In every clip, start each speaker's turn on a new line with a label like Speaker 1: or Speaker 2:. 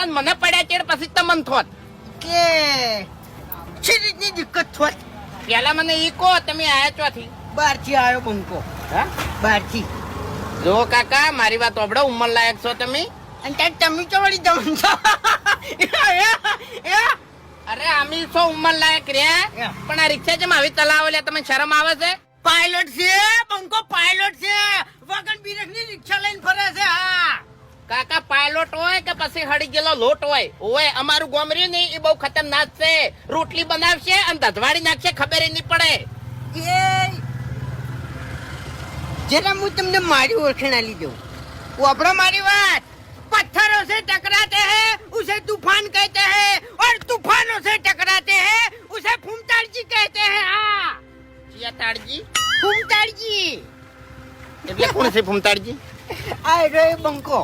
Speaker 1: અને મને પડ્યા ચેડ પછી તમને થોત
Speaker 2: કે શી રીતની દિક્કત થોત?
Speaker 1: પેલા મને ઈ કહો તમે આયા ચોથી?
Speaker 2: બહારથી આવ્યો બંકો.
Speaker 1: હા
Speaker 2: બહારથી.
Speaker 1: જો કાકા મારી વાત ઓબડો, ઉંમર લાયક છો તમે.
Speaker 2: અને ત્યાં તમે તો વળી જમણ છો.
Speaker 1: અરે આમી છો ઉંમર લાયક રહ્યા, પણ આ રિક્ષા જેમ આવી ચલાવો લે તમે શરમ આવે છે?
Speaker 2: પાયલોટ છે બંકો, પાયલોટ છે. વગન બિરખની રિક્ષા લઈને ફરે છે. હા
Speaker 1: કાકા પાયલોટ હોય કે પછી હળી ગયેલો લોટ હોય, ઓય અમારું ગોમરી નહીં એ બહુ ખતરનાક છે. રોટલી બનાવશે અને ધધવાડી નાખશે, ખબર નહીં પડે.
Speaker 2: એ જરા હું તમને મારી ઓળખાણ આલી દઉં. વાપરો મારી વાત. पत्थरों से टकराते हैं उसे तूफान कहते हैं और तूफानों से टकराते हैं उसे फूमताड़जी कहते हैं. हाँ
Speaker 1: चिया ताड़जी?
Speaker 2: फूमताड़जी
Speaker 1: એટલે કોણ છે ફૂમતાડજી?
Speaker 2: આ રે બંકો.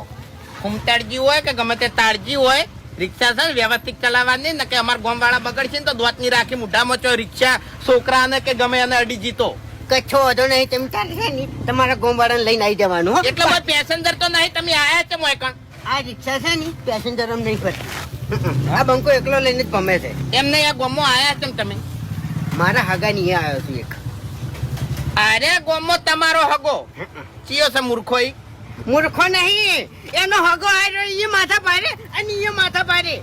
Speaker 1: ફૂમતાડજી હોય કે ગમે તે તાડજી હોય, રિક્ષા છે વ્યવસ્થિત ચલાવવાની ને, કે અમાર ગામ વાળા બગડશે ને તો દોતની રાખી મુઢામાં ચો રિક્ષા છોકરાને કે ગમે એને અડી જીતો.
Speaker 2: કચ્છો વધો નહીં, તમે ચાલશે ને તમારા ગામવાળાને લઈને આવી જવાનું.
Speaker 1: એટલે કોઈ પેસેન્જર તો નહીં, તમે આયા છે મોય કણ.
Speaker 2: આ રિક્ષા છે ને પેસેન્જર એમ નહીં ફરતી. આ બંકો એકલો લઈને જ ભમે છે.
Speaker 1: એમ નહીં, આ ગોમો આયા છે તમે?
Speaker 2: મારા હગા ની આવ્યો છું એક.
Speaker 1: અરે ગોમો તમારો હગો ચિયો છે? મૂર્ખો ઈ?
Speaker 2: મૂર્ખો નહીં, એનો હગો આવ્યો. એ માથા પારે અને એ માથા પારે.